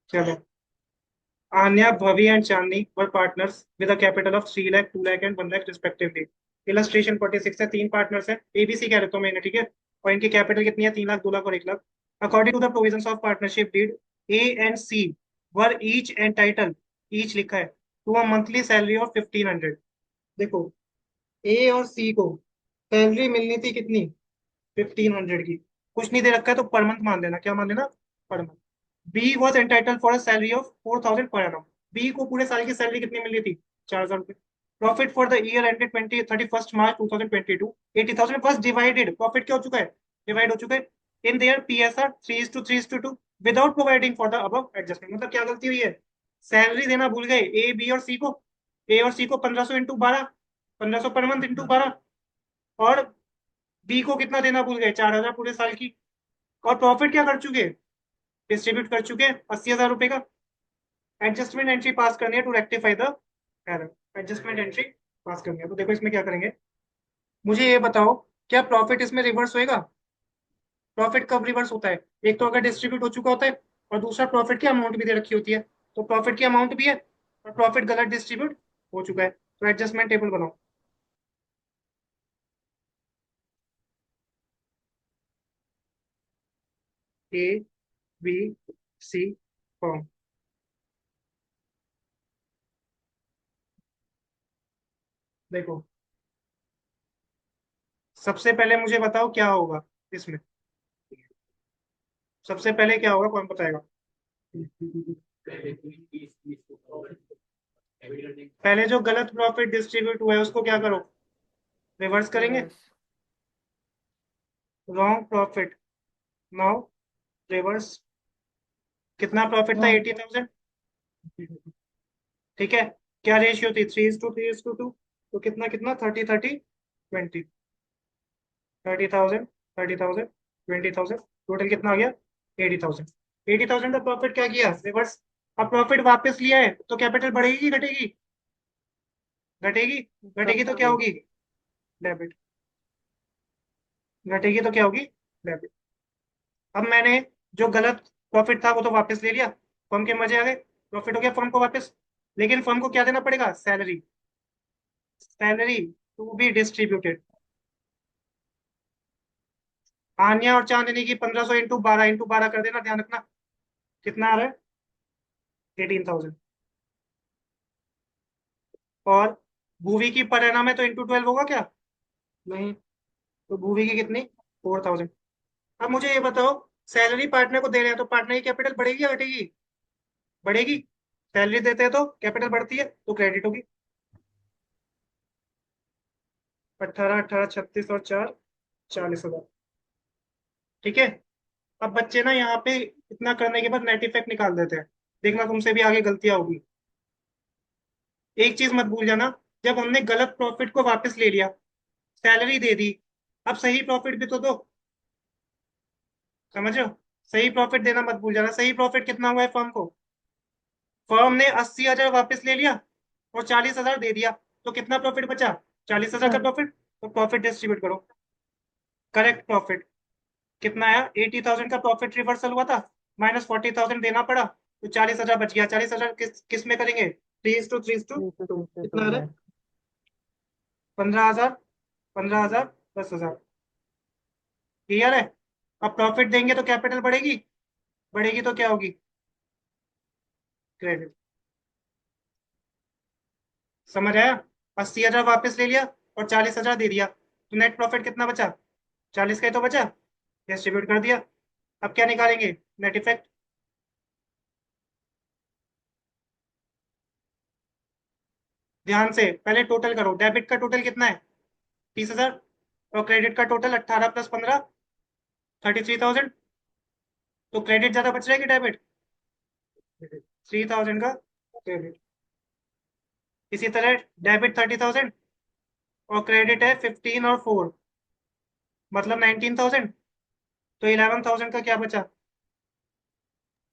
चलो, Anya, Bhavi, and Chandni were partners with a capital of 3 lakh, 2 lakh, and 1 lakh respectively. Illustration 46 है, तीन partners हैं, ABC कह रहे हो मैंने, ठीक है। और इनकी कैपिटल कितनी है? 3 लाख, 2 लाख और 1 lakh. According to the provisions of partnership deed, A and C were each entitled, each लिखा है, to a monthly salary of 1500। देखो, ए और सी को सैलरी मिलनी थी कितनी? 1500 की। कुछ नहीं दे रखा है तो पर मंथ मान लेना, क्या मान लेना? Per month. B was entitled for a salary of 4000 per annum. B को पूरे साल की सैलरी कितनी मिल रही थी? 4000 रुपये। Profit for the year ended 31 March 2022, 80,000 first divided, profit क्या हो चुका है? डिवाइड हो चुका है in their PSR 3:3:2 without providing for the above adjustment. मतलब क्या गलती हुई है? सैलरी देना भूल गए ए बी और सी को। ए और सी को 1500 इंटू 12, 1500 पर मंथ इंटू 12। और बी को कितना देना भूल गए? 4000 पूरे साल की। और प्रॉफिट क्या कर चुके? डिस्ट्रीब्यूट कर चुके 80,000 रुपए का। एडजस्टमेंट एंट्री पास करनी है to rectify the error. Adjustment entry पास करनी है, तो देखो इसमें क्या करेंगे। मुझे ये बताओ, क्या प्रॉफिट इसमें रिवर्स होएगा? प्रॉफिट कब रिवर्स होता है? एक तो अगर डिस्ट्रीब्यूट हो चुका होता है, और दूसरा प्रॉफिट की अमाउंट भी दे रखी होती है। तो प्रॉफिट की अमाउंट भी है और प्रॉफिट गलत डिस्ट्रीब्यूट हो चुका है, तो एडजस्टमेंट टेबल बनाओ। A B C form. देखो, सबसे पहले मुझे बताओ क्या होगा इसमें। सबसे पहले क्या होगा, कौन बताएगा? पहले जो गलत प्रॉफिट डिस्ट्रीब्यूट हुआ है उसको क्या करो? रिवर्स करेंगे। Reverse. Wrong profit now reverse. कितना प्रॉफिट था? हाँ। 80,000। ठीक है। क्या रेशियो थी? 3:3:2। तो कितना कितना? 30 30 20। 30,000, 30,000, 20,000, टोटल कितना आ गया? 80,000। 80,000 का प्रॉफिट क्या किया? रिवर्स। अब प्रॉफिट वापस लिया है तो कैपिटल बढ़ेगी कि घटेगी? घटेगी। घटेगी तो क्या घटेगी। होगी? डेबिट। घटेगी तो क्या होगी? डेबिट। अब मैंने जो गलत प्रॉफिट था वो तो वापस ले लिया, फर्म के मजे आ गए, प्रॉफिट हो गया फर्म को वापस। लेकिन फर्म को क्या देना पड़ेगा? Salary. Salary to be distributed. Anya और चांदनी की 1500 इंटू 12 कर देना, ध्यान रखना। कितना आ रहा है? 18,000। और भूवी की पर एनम है तो इंटू 12 होगा क्या? नहीं। तो भूवी की कितनी? 4,000। अब मुझे ये बताओ, सैलरी पार्टनर को दे रहे हैं तो पार्टनर की कैपिटल बढ़ेगी या घटेगी? बढ़ेगी। सैलरी देते हैं तो कैपिटल बढ़ती है, तो क्रेडिट होगी। 18 18 36 और 4 40,000। ठीक है। अब बच्चे ना यहाँ पे इतना करने के बाद नेट इफेक्ट निकाल देते हैं। देखना तुमसे भी आगे गलतियां होगी। एक चीज मत भूल जाना, जब हमने गलत प्रॉफिट को वापस ले लिया, सैलरी दे दी, अब सही प्रॉफिट भी तो दो। समझ रहे हो? सही प्रॉफिट देना मत भूल जाना। सही प्रॉफिट कितना हुआ है फर्म को? फर्म ने 80,000 वापस ले लिया और 40,000 दे दिया, तो कितना प्रॉफिट बचा? 40,000 का प्रॉफिट। तो प्रॉफिट डिस्ट्रीब्यूट करो। करेक्ट प्रॉफिट कितना आया? 80,000 का प्रॉफिट रिवर्सल हुआ था, -40,000 देना पड़ा, तो 40,000 बच गया। 40,000 किस में करेंगे? 3:3:2। कितना आ रहा है? 15,000, 15,000, 10,000। क्लियर है? अब प्रॉफिट देंगे तो कैपिटल बढ़ेगी, बढ़ेगी तो क्या होगी? क्रेडिट। समझ आया? 80,000 वापस ले लिया और 40,000 दे दिया, तो नेट प्रॉफिट कितना बचा? 40 का ही तो बचा। डिस्ट्रीब्यूट कर दिया। अब क्या निकालेंगे? Net effect. ध्यान से पहले टोटल करो। डेबिट का टोटल कितना है? 30,000। और क्रेडिट का टोटल 18 + 15 33,000। तो क्रेडिट ज्यादा बच रहा है कि डेबिट? 3,000 का क्रेडिट। इसी तरह डेबिट 30,000 और क्रेडिट है 15 और 4, मतलब 19,000। तो 11,000 का क्या बचा?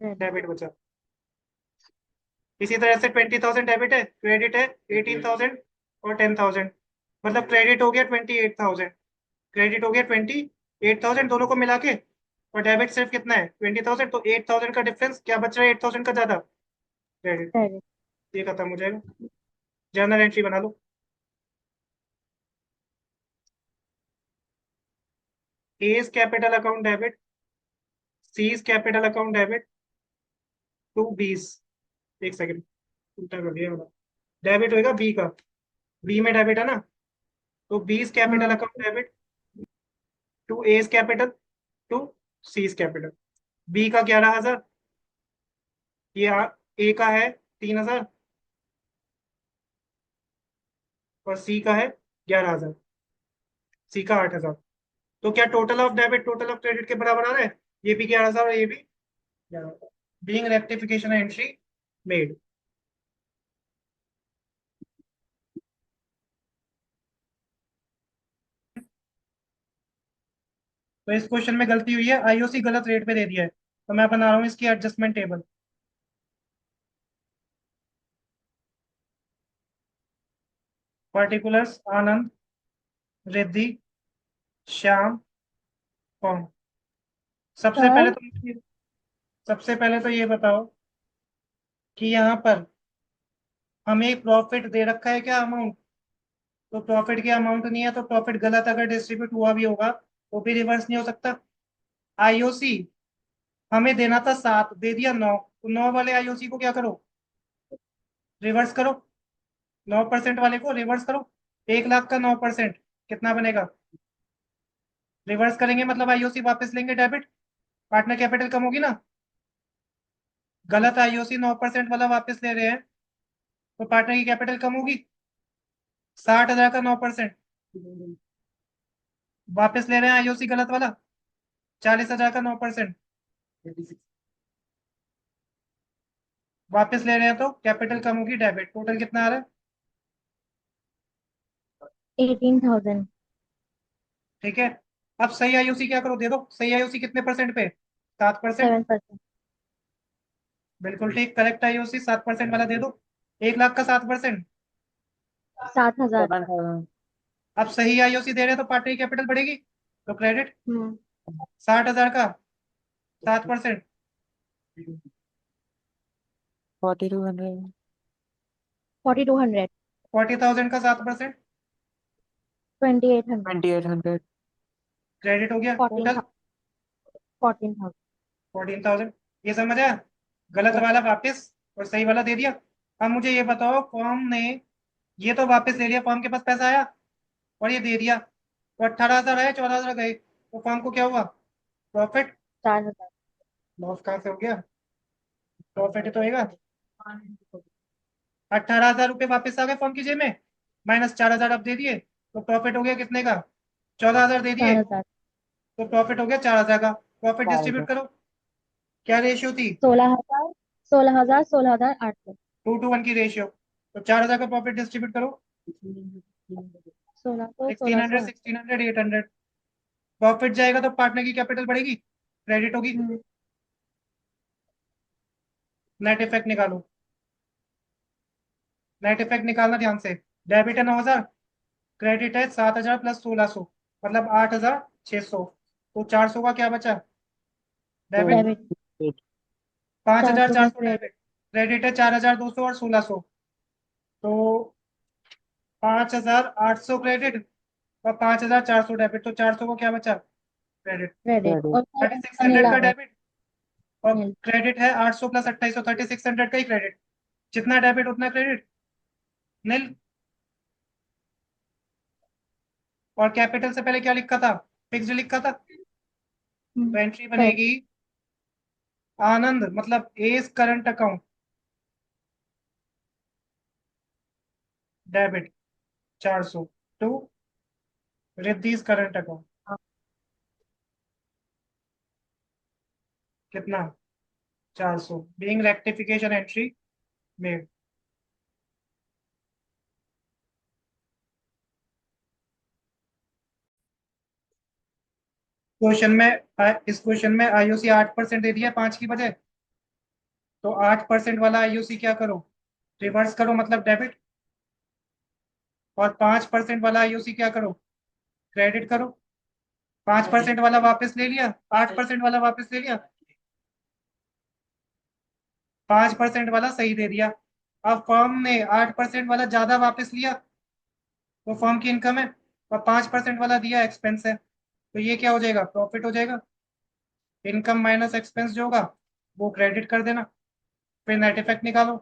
डेबिट बचा। इसी तरह से 20,000 डेबिट है, क्रेडिट है 18,000 और 10,000, मतलब क्रेडिट हो गया 28,000। क्रेडिट हो गया 28,000 दोनों को मिला के और डेबिट सिर्फ कितना है 20,000, तो 8,000 का डिफरेंस क्या बच रहा है, 8,000 का ज्यादा क्रेडिट। क्रेडिट। ये खत्म हो जाएगा। जर्नल एंट्री बना लो। A is capital account debit, C is capital account debit to बीस। एक सेकंड, उल्टा कर दिया मैंने। डेबिट होएगा बी का, बी में डेबिट है ना, तो बी इज कैपिटल हाँ। Account debit to A is capital to C is capital. B का 11,000, ये ए का है 3,000 और सी का है 11,000, सी का 8,000। तो क्या total of debit total of credit के बराबर आ रहा है, ये भी 11,000 और ये भी 11,000। Being rectification entry made. तो इस क्वेश्चन में गलती हुई है, आईओसी गलत रेट पे दे दिया है, तो मैं बना रहा हूँ इसकी एडजस्टमेंट टेबल। पर्टिकुलर्स आनंद, रिद्धि, श्याम, कौन। सबसे पहले सर। तो मुझे- सबसे पहले तो ये बताओ कि यहाँ पर हमें प्रॉफिट दे रखा है क्या अमाउंट, तो प्रॉफिट की अमाउंट नहीं है, तो प्रॉफिट गलत अगर डिस्ट्रीब्यूट हुआ भी होगा वो भी रिवर्स नहीं हो सकता। आईओसी हमें देना था 7, दे दिया 9, तो 9 वाले आईओसी को क्या करो, रिवर्स करो। 9% वाले को रिवर्स करो। 1 लाख का 9% कितना बनेगा, रिवर्स करेंगे मतलब आईओसी वापस लेंगे डेबिट, पार्टनर कैपिटल कम होगी ना। गलत आईओसी 9% वाला वापस ले रहे हैं, तो पार्टनर की कैपिटल कम होगी। 60,000 का 9% वापस ले रहे हैं आईओसी गलत वाला, 40,000 का 9% वापस ले रहे हैं, तो कैपिटल कम होगी, डेबिट टोटल कितना आ रहा है। 18,000। ठीक है। अब सही आईओसी क्या करो, दे दो सही आईओसी कितने परसेंट पे, 7%। 7%। बिल्कुल ठीक, करेक्ट आईओसी 7% वाला दे दो। 1 लाख का 7%। 7,000। अब सही आईओसी दे रहे हैं तो पार्टनर की कैपिटल बढ़ेगी, तो क्रेडिट। हम्म। 60,000 का 7%, 4,200। 4,200। 40,000 का 7%, 2,800। 2,800। क्रेडिट हो गया। Fourteen total 14,000। 14,000। ये समझ आया, गलत वाला वापस और सही वाला दे दिया। अब मुझे ये बताओ, फॉर्म ने ये तो वापस ले लिया, फॉर्म के पास पैसा आया और ये दे दिया, तो 18,000 आया, 14,000 गए, तो फॉर्म को क्या हुआ, प्रॉफिट। 4,000। लॉस कहाँ से हो गया, प्रॉफिट तो होगा। 18,000 रुपये वापस आ गए फॉर्म की जेब में, माइनस 4,000 अब दे दिए, तो प्रॉफिट हो गया कितने का, 14,000 दे दिए, 4,000। तो प्रॉफिट हो गया 4,000 का। Profit distribute 4,000। करो, क्या रेशियो थी, 16,000। 16,000। 16,800। 2:1 की रेशियो, तो 4,000 का प्रॉफिट डिस्ट्रीब्यूट करो। 1600। 1,600, 1600। 1,600, 800। प्रॉफिट जाएगा तो पार्टनर की कैपिटल बढ़ेगी, क्रेडिट होगी। हम्म। नेट इफेक्ट निकालो, नेट इफेक्ट निकालना ध्यान से। डेबिट है 9,000, क्रेडिट है 7,000 प्लस 1,600, मतलब 8,600, तो 400 का क्या बचा, डेबिट। डेबिट। 400 का 5,400 क्रेडिट। डेबिट, क्रेडिट है 4,200 और 1,600, तो 5,800 क्रेडिट और 5,400 डेबिट, तो 400 को क्या बचा, क्रेडिट। क्रेडिट और सर 3,600 अनिल आ का रहा है। डेबिट और अनिल। क्रेडिट है 800 प्लस 2,800, 3,600 का ही क्रेडिट। जितना डेबिट उतना क्रेडिट, नील। और कैपिटल से पहले क्या लिखा था, फिक्स्ड लिखा था, तो एंट्री करेक्ट। बनेगी आनंद मतलब as current account debit 400 to Riddhi's current account कितना, 400, being rectification entry made. Question में इस क्वेश्चन में आईओसी 8% दे दिया 5 की बजाय, तो 8% वाला आईओसी क्या करो, रिवर्स करो मतलब डेबिट, और 5% वाला आईओसी क्या करो, क्रेडिट करो। 5% वाला वापस ले लिया, 8% वाला वापस ले लिया, 5% वाला सही दे दिया। अब फर्म ने 8% वाला ज्यादा वापस लिया, वो फर्म की इनकम है, और 5% वाला दिया एक्सपेंस है, तो ये क्या हो जाएगा, प्रॉफिट हो जाएगा। इनकम माइनस एक्सपेंस जो होगा वो क्रेडिट कर देना, फिर नेट इफेक्ट निकालो।